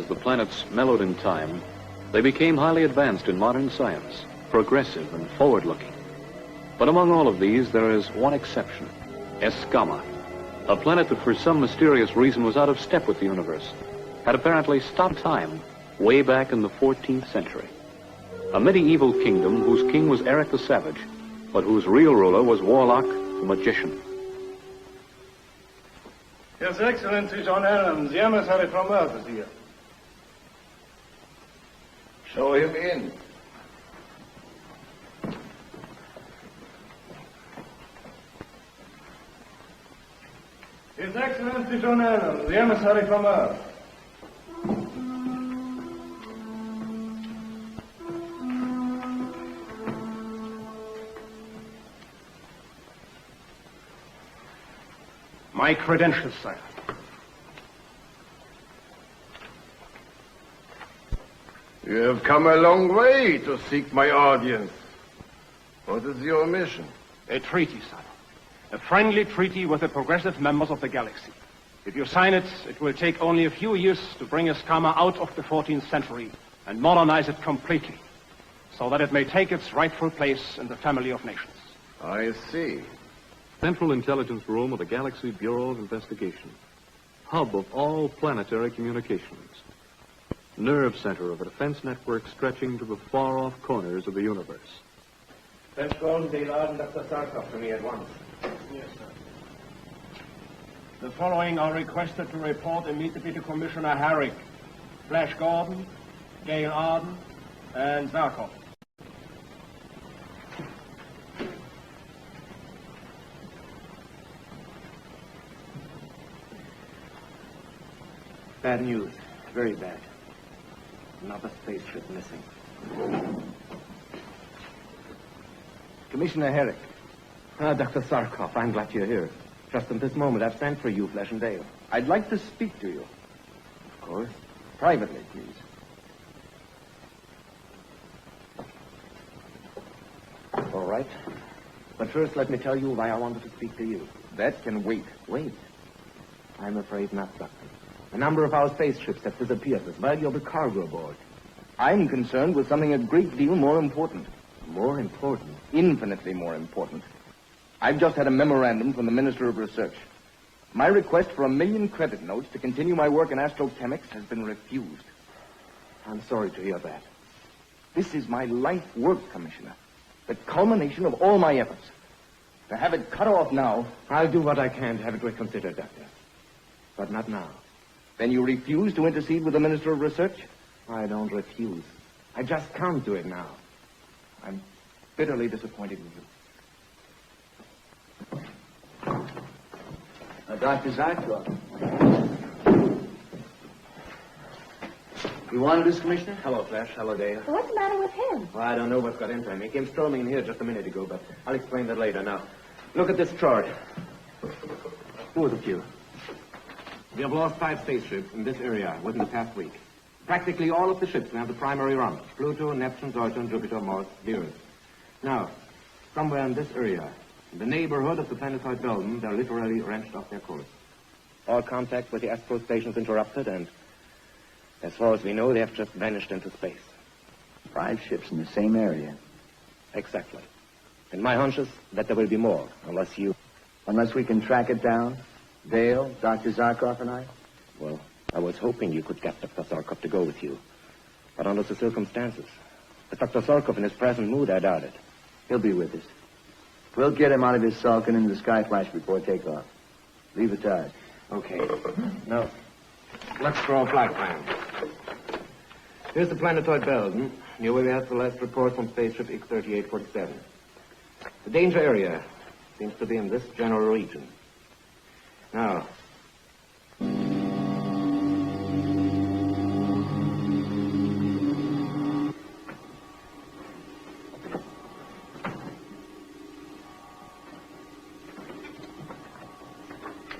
As the planets mellowed in time, they became highly advanced in modern science, progressive and forward-looking. But among all of these, there is one exception, Escama, a planet that for some mysterious reason was out of step with the universe, had apparently stopped time way back in the 14th century. A medieval kingdom whose king was Eric the Savage, but whose real ruler was Warlock the Magician. His Excellency John Allen, the emissary from Earth, is here. Show him in. His Excellency John Allen, the emissary from Earth. My credentials, sire. You have come a long way to seek my audience. What is your mission? A treaty, sire. A friendly treaty with the progressive members of the galaxy. If you sign it, it will take only a few years to bring Escama out of the 14th century and modernize it completely, so that it may take its rightful place in the family of nations. I see. Central Intelligence Room of the Galaxy Bureau of Investigation. Hub of all planetary communications. Nerve center of a defense network stretching to the far-off corners of the universe. French Golden, Deoldify and Dr. Sarkov to me at once. Yes, sir. The following are requested to report immediately to Commissioner Herrick, Flash Gordon, Gail Arden, and Zarkov. Bad news. Very bad. Another spaceship missing. Commissioner Herrick. Dr. Sarkov, I'm glad you're here. Just at this moment, I've sent for you, Flash and Dale. I'd like to speak to you. Of course. Privately, please. All right. But first, let me tell you why I wanted to speak to you. That can wait. Wait. I'm afraid not, Doctor. A number of our spaceships have disappeared with valuable cargo aboard. I'm concerned with something a great deal more important. More important? Infinitely more important. I've just had a memorandum from the Minister of Research. My request for 1 million credit notes to continue my work in astrochemics has been refused. I'm sorry to hear that. This is my life work, Commissioner. The culmination of all my efforts. To have it cut off now... I'll do what I can to have it reconsidered, Doctor. But not now. Then you refuse to intercede with the Minister of Research? I don't refuse. I just can't do it now. I'm bitterly disappointed with you. Dr. Zarkov. You wanted this, Commissioner? Hello, Flash. Hello, Dale. Well, what's the matter with him? Well, I don't know what's got into him. He came storming in here just a minute ago, but I'll explain that later. Now, look at this chart. Who are the few? We have lost 5 spaceships in this area within the past week. Practically all of the ships have the primary runners. Pluto, Neptune, Titan, Jupiter, Mars, the Earth. Now, somewhere in this area, in the neighborhood of the planetoid Belden, they're literally wrenched off their course. All contact with the astro stations interrupted, and as far as we know, they have just vanished into space. 5 ships in the same area. Exactly. And my hunch is that there will be more, Unless we can track it down? Dale, Dr. Zarkov, and I? Well, I was hoping you could get Dr. Sarkov to go with you. But under the circumstances, with Dr. Sarkov in his present mood, I doubt it. He'll be with us. We'll get him out of his sulk and into the sky flash before takeoff. Leave it to us. Okay. Now, let's draw a flight plan. Here's the planetoid Belden, near where we have the last report from spaceship Ep.38. The danger area seems to be in this general region. Now,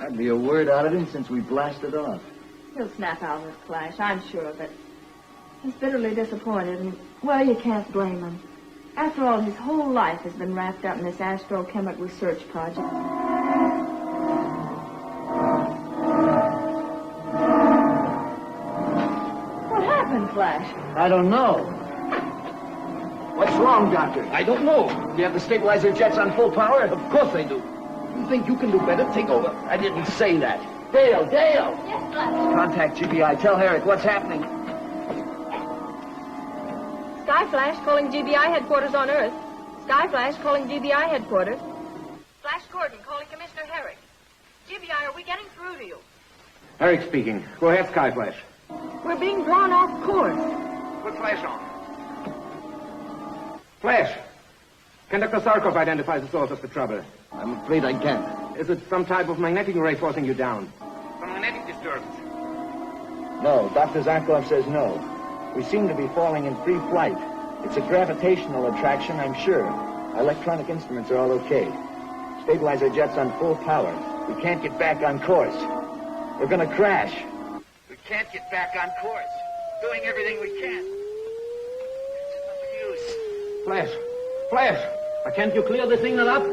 Hardly a word out of him since we blasted off. He'll snap out of his flash, I'm sure of it. He's bitterly disappointed, and, well, you can't blame him. After all, his whole life has been wrapped up in this astrochemic research project. What happened, Flash? I don't know. What's wrong, Doctor? I don't know. You have the stabilizer jets on full power? Of course I do. You think you can do better? Take over. I didn't say that. Dale! Yes, Flash. Contact GBI. Tell Herrick what's happening. Sky Flash calling GBI headquarters on Earth. Sky Flash calling GBI headquarters. Flash Gordon calling Commissioner Herrick. GBI, are we getting through to you? Herrick speaking. Go ahead, Skyflash. We're being drawn off course. Put Flash on. Flash. Conductor Sarkov identifies the source of the trouble. I'm afraid I can't. Is it some type of magnetic ray forcing you down? Some magnetic disturbance. No, Dr. Zarkov says no. We seem to be falling in free flight. It's a gravitational attraction, I'm sure. Our electronic instruments are all okay. Stabilizer jets on full power. We can't get back on course. We're gonna crash. We can't get back on course. Doing everything we can. It's of use. Flash. Flash. Can't you clear the signal up?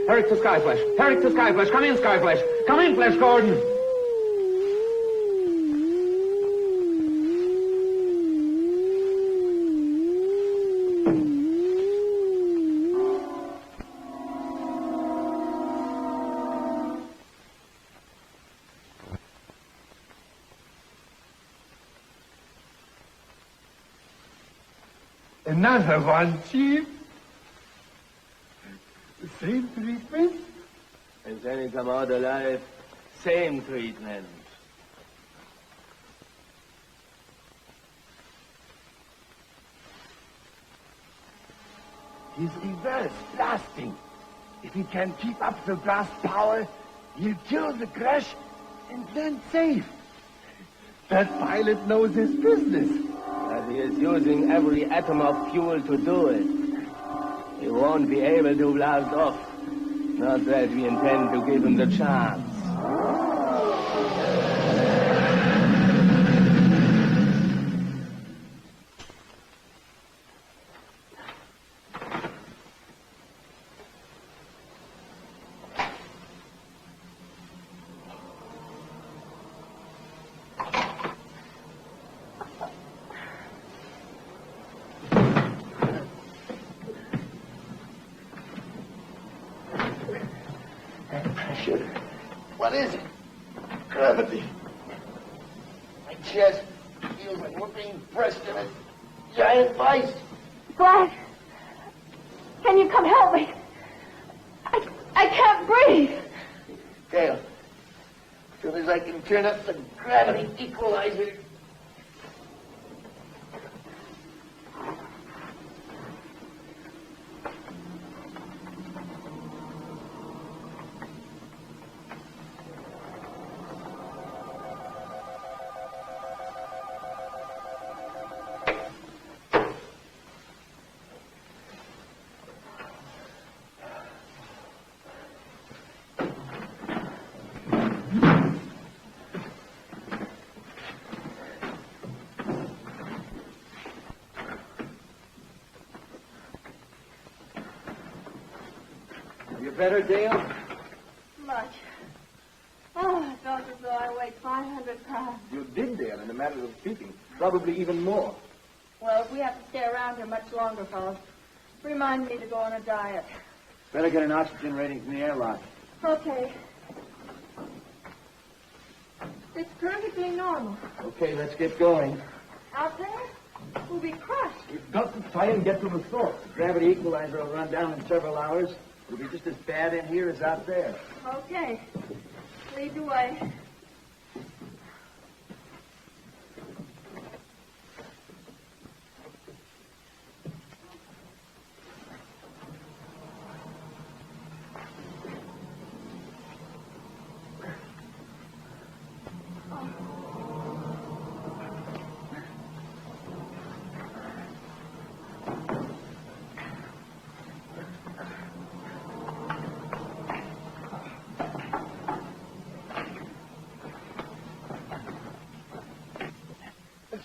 Herrick to Skyflash. Herrick to Skyflash. Come in, Skyflash. Come in, Flash Gordon. Another one, Chief. The same treatment? And then he come out alive. Same treatment. His reverse blasting. If he can keep up the blast power, he'll kill the crash and land safe. That pilot knows his business. But he is using every atom of fuel to do it. He won't be able to blast off. Not that we intend to give him the chance. What is it? Gravity. My chest feels like we're being pressed in a giant vice. Flash, can you come help me? I can't breathe. Dale, as soon as I can turn up the gravity equalizer. Better, Dale? Much. Oh, I felt as though I weighed 500 pounds. You did, Dale, in a matter of speaking. Probably even more. Well, if we have to stay around here much longer, fellas, remind me to go on a diet. Better get an oxygen rating from the airlock. Okay. It's perfectly normal. Okay, let's get going. Out there, we'll be crushed. We've got to try and get to the source. The gravity equalizer will run down in several hours. It'll be just as bad in here as out there. Okay. Lead the way.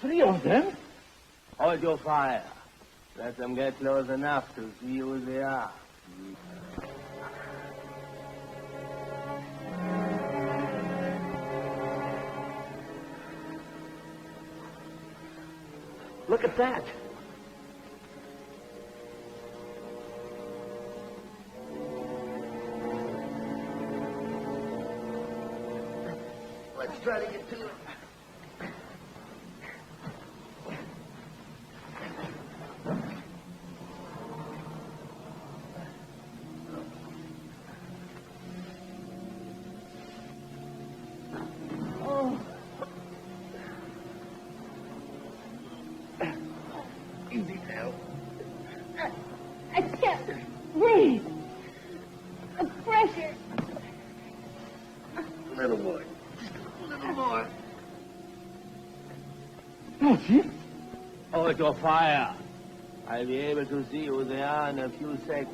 3 of them? Hold your fire. Let them get close enough to see who they are. Look at that. Let's try to get to it. Easy now. I can't breathe. The pressure. A little more. Just a little more. That's it. Hold your fire. I'll be able to see who they are in a few seconds.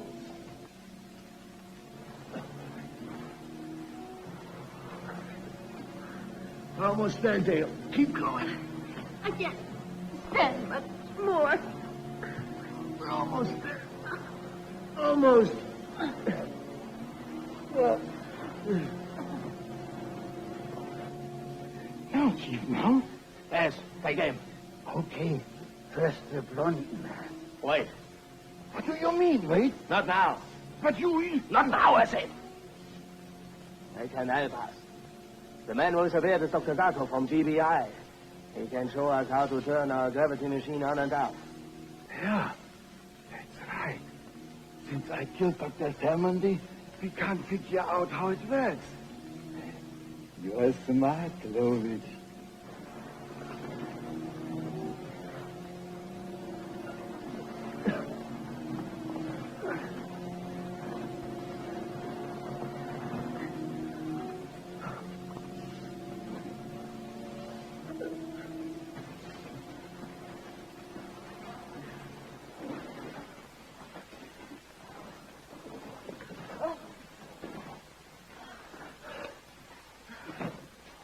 We're almost there, Dale. Keep going. I can't stand much more. We're almost there. Almost. Well. Now, Chief, now? Yes, take aim. Okay. First the blonde man. Wait. What do you mean, wait? Not now. But you... Not now, I said. They can help us. The man who surveyed is Dr. Zato from GBI. He can show us how to turn our gravity machine on and off. Yeah, that's right. Since I killed Dr. Termandy, we can't figure out how it works. You're smart, Clovis.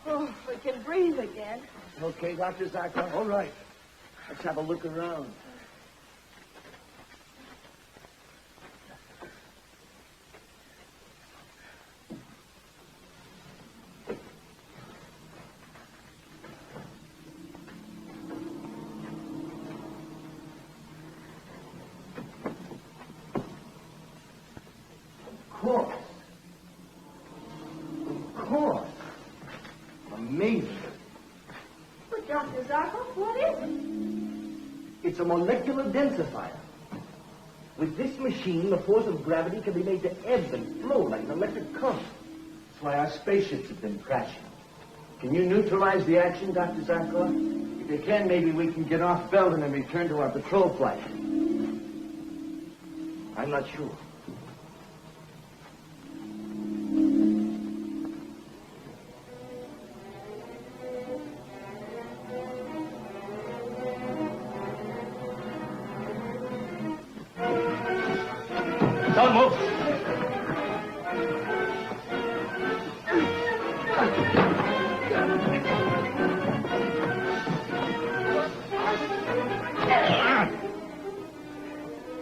Oh, we can breathe again. Okay, Dr. Zaka, all right. Let's have a look around. Of course. Amazing. But Dr. Zarkov, what is it? It's a molecular densifier. With this machine, the force of gravity can be made to ebb and flow like an electric current. That's why our spaceships have been crashing. Can you neutralize the action, Dr. Zarkov? If you can, maybe we can get off Belden and return to our patrol flight. I'm not sure. Don't move.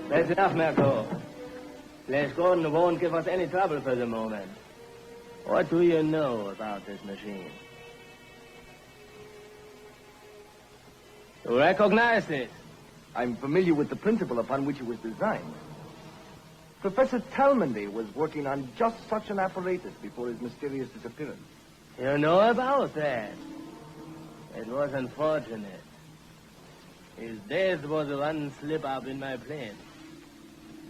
That's enough, Marco. Les Gordon won't give us any trouble for the moment. What do you know about this machine? You recognize it? I'm familiar with the principle upon which it was designed. Professor Talmandy was working on just such an apparatus before his mysterious disappearance. You know about that? It was unfortunate. His death was one slip-up in my plan.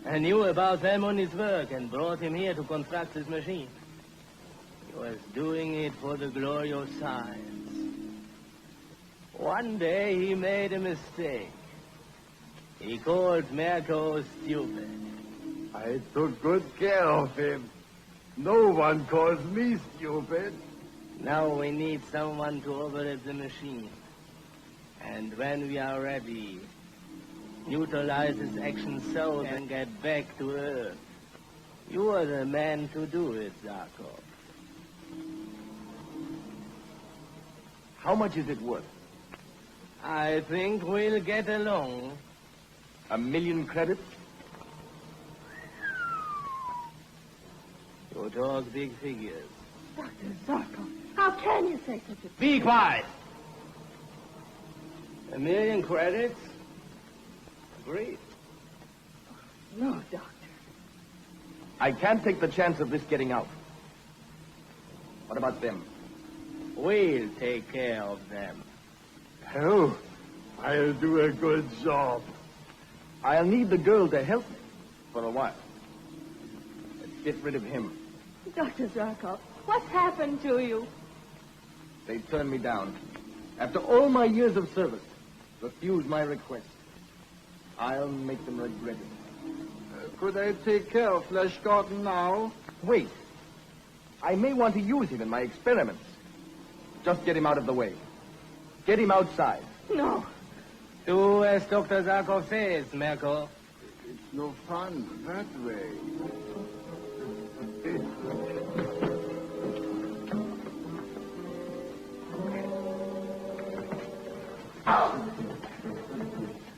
I knew about Salmoni's work and brought him here to construct this machine. He was doing it for the glory of science. One day he made a mistake. He called Marco stupid. I took good care of him. No one calls me stupid. Now we need someone to operate the machine. And when we are ready, neutralize its action so we can get back to Earth. You are the man to do it, Zarkov. How much is it worth? I think we'll get along. 1 million credits? You talk big figures. Dr. Zarkov, how can you say such a thing? Be quiet! 1 million credits? Agreed. No, Doctor. I can't take the chance of this getting out. What about them? We'll take care of them. Oh, I'll do a good job. I'll need the girl to help me for a while. Let's get rid of him. Dr. Zarkov, what's happened to you? They turned me down. After all my years of service, refused my request. I'll make them regret it. Could I take care of Flash Gordon now? Wait. I may want to use him in my experiments. Just get him out of the way. Get him outside. No. Do as Dr. Zarkov says, Merkel. It's no fun that way.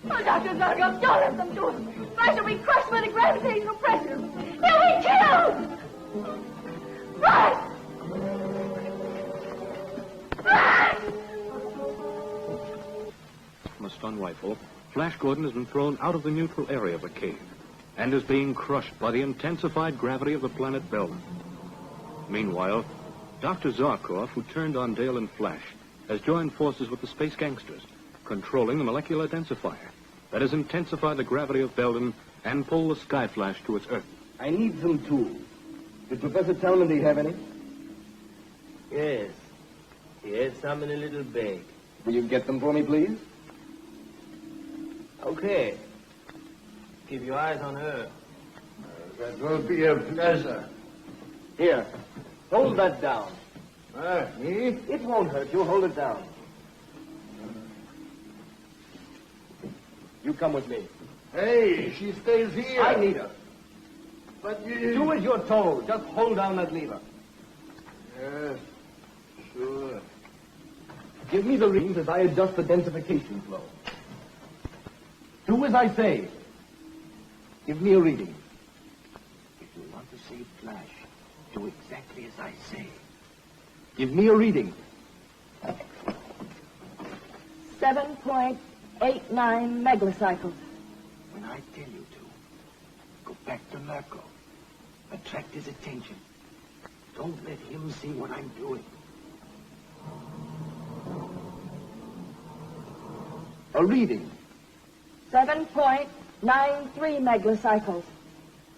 Oh, Dr. Zarkov, don't let them do it. Flash will be crushed by the gravitational pressure. He'll be killed! Flash! Flash! From a stun rifle, Flash Gordon has been thrown out of the neutral area of the cave and is being crushed by the intensified gravity of the planet Belden. Meanwhile, Dr. Zarkov, who turned on Dale and Flash, has joined forces with the space gangsters, controlling the molecular densifier that has intensified the gravity of Belden and pulled the Sky Flash to its Earth. I need some tools. Did Professor Tellman have any? Yes. He has some in a little bag. Will you get them for me, please? Okay. Keep your eyes on her. That will be a pleasure. Here. Hold that down. Me? It won't hurt you. Hold it down. You come with me. Hey, she stays here. I need her. But you... Do as you're told. Just hold down that lever. Yes, sure. Give me the readings as I adjust the densification flow. Do as I say. Give me a reading. If you want to save Flash, do exactly as I say. Give me a reading. 7.89 megacycles. When I tell you to, go back to Merkel. Attract his attention. Don't let him see what I'm doing. A reading. 7.93 megacycles.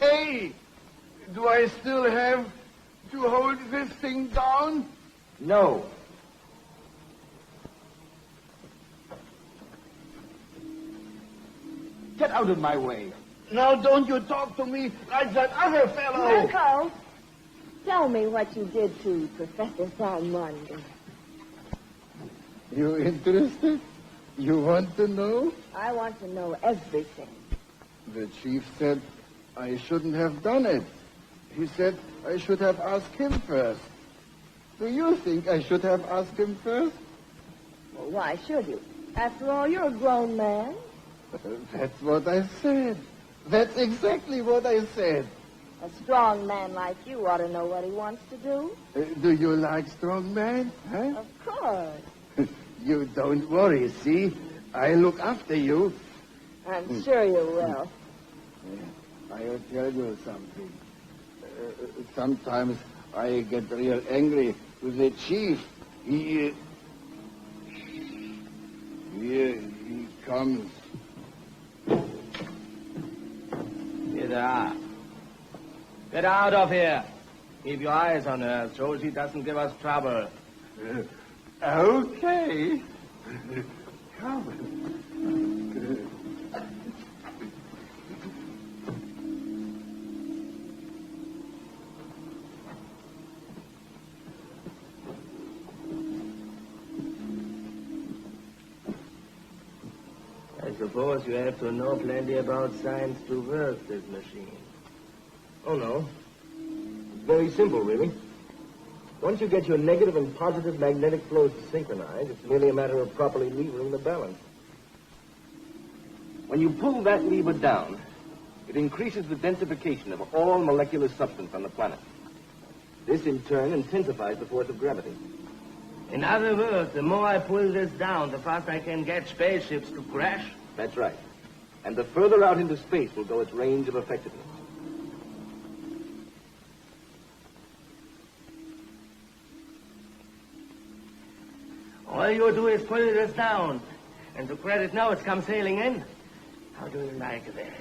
Hey, do I still have to hold this thing down? No. Get out of my way. Now don't you talk to me like that other fellow. Marco, tell me what you did to Professor Salmon. You interested? You want to know? I want to know everything. The chief said I shouldn't have done it. He said I should have asked him first. Do you think I should have asked him first? Well, why should you? After all, you're a grown man. That's what I said. That's exactly what I said. A strong man like you ought to know what he wants to do. Do you like strong men? Huh? Of course. You don't worry, see? I look after you. I'm sure you will. I'll tell you something. Sometimes I get real angry with the chief. Here he comes. Here they are. Get out of here. Keep your eyes on her so she doesn't give us trouble. Okay. Come. I suppose you have to know plenty about science to work this machine. Oh, no. It's very simple, really. Once you get your negative and positive magnetic flows to synchronize, it's merely a matter of properly levering the balance. When you pull that lever down, it increases the densification of all molecular substance on the planet. This, in turn, intensifies the force of gravity. In other words, the more I pull this down, the faster I can get spaceships to crash? That's right. And the further out into space will go its range of effectiveness. All you do is pull this down, and the credit notes come sailing in. How do you like that?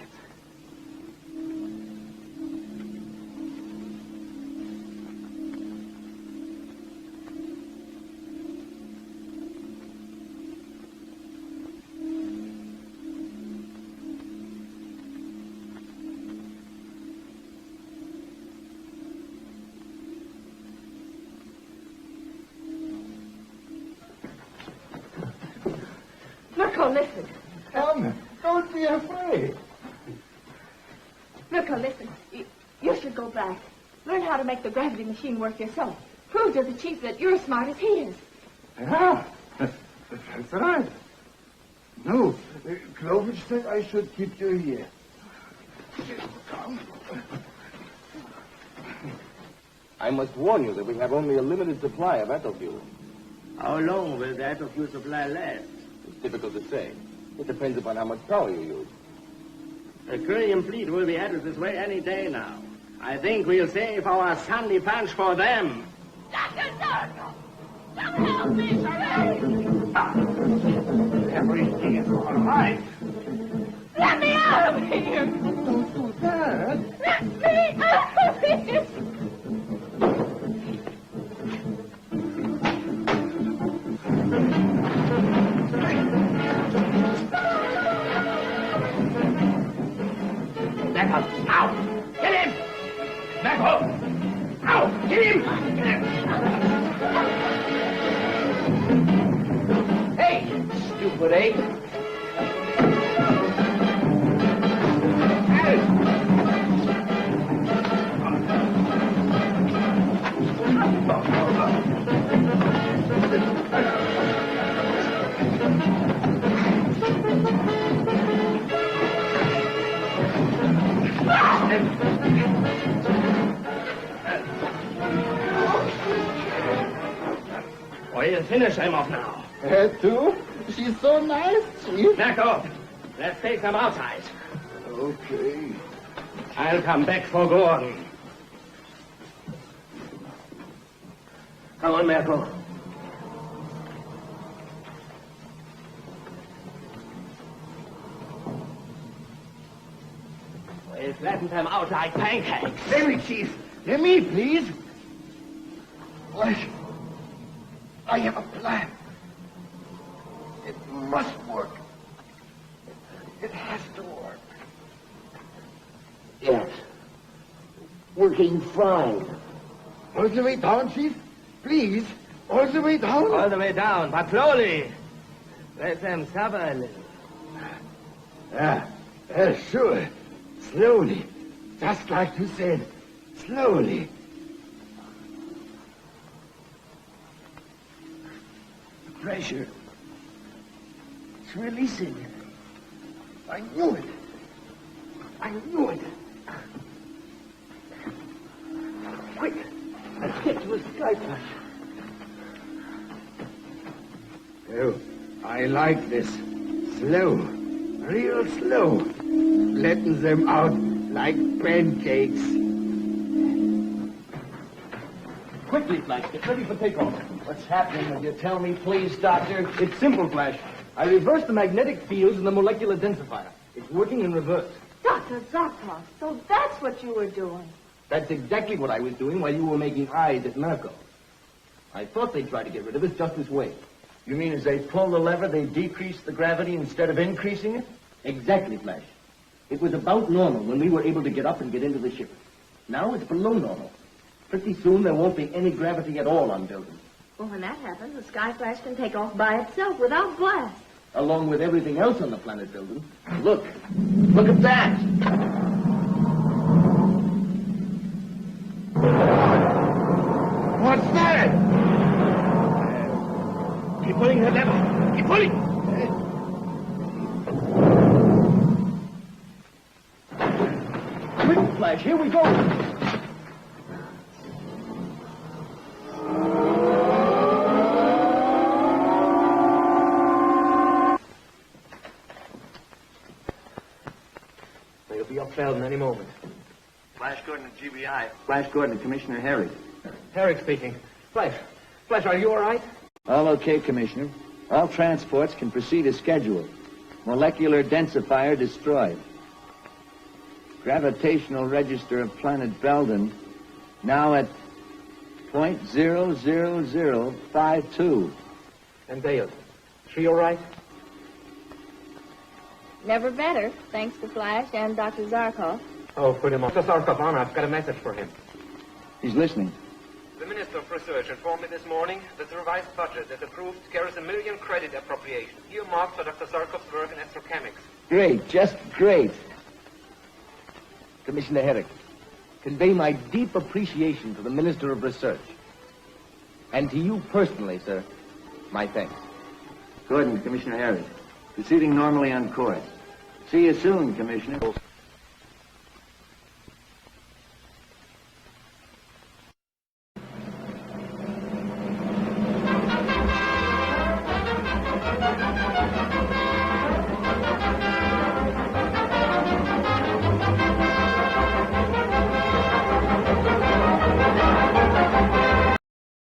Mirko, listen. Come, don't be afraid. Mirko, listen. You should go back. Learn how to make the gravity machine work yourself. Prove to the chief that you're as smart as he is. Yeah, that's right. No, Clovis said I should keep you here. Come. I must warn you that we have only a limited supply of ethyl fuel. How long will that of your supply last? It's difficult to say. It depends upon how much power you use. The Korean fleet will be headed this way any day now. I think we'll save our Sunday punch for them. Come help me, Everything is all right. Let me out of here! Don't do that. Let me out of here! Back up. Ow! Get him! Back up! Ow! Get him! Hey! Stupid ape! We'll finish him off now. Her too? She's so nice, Chief. Back up. Let's take them outside. Okay. I'll come back for Gordon. Come on, Mirko. We'll flatten them out like pancakes. Let me, Chief. Let me, please. I have a plan. It must work. It has to work. Yes. Working fine. All the way down, Chief? Please. All the way down? All the way down, but slowly. Let them suffer a little. Sure. Slowly. Just like you said. Slowly. The pressure. It's releasing. I knew it. I knew it. Quick. Let's get to a sky flash. Oh, I like this. Slow. Real slow. Flatten them out like pancakes. Quickly, Flash. Get ready for takeoff. What's happening? Will you tell me, please, Doctor? It's simple, Flash. I reversed the magnetic fields in the molecular densifier. It's working in reverse. Dr. Zarkov, so that's what you were doing. That's exactly what I was doing while you were making eyes at Mirko. I thought they'd try to get rid of us just this way. You mean as they pull the lever, they decrease the gravity instead of increasing it? Exactly, Flash. It was about normal when we were able to get up and get into the ship. Now it's below normal. Pretty soon there won't be any gravity at all on buildings. Well, when that happens, the Sky Flash can take off by itself without blast. Along with everything else on the planet building. Look. Look at that. What's that? pulling the lever. Keep pulling. Quick, Flash, here we go. They'll be upscaled in any moment. Flash Gordon at GBI. Flash Gordon, Commissioner Herrick. Herrick speaking. Flash, are you all right? All okay, Commissioner. All transports can proceed as scheduled. Molecular densifier destroyed. Gravitational register of planet Belden now at .00052. And Dale, she all right? Never better, thanks to Flash and Dr. Zarkov. Oh, put him on. Dr. Zarkov, on. I've got a message for him. He's listening. The Minister of Research informed me this morning that the revised budget that approved carries a $1 million credit appropriation, earmarked for Dr. Zarkov's work in astrochemics. Great, just great. Commissioner Herrick, convey my deep appreciation to the Minister of Research. And to you personally, sir, my thanks. Gordon, Commissioner Herrick. Proceeding normally on course. See you soon, Commissioner.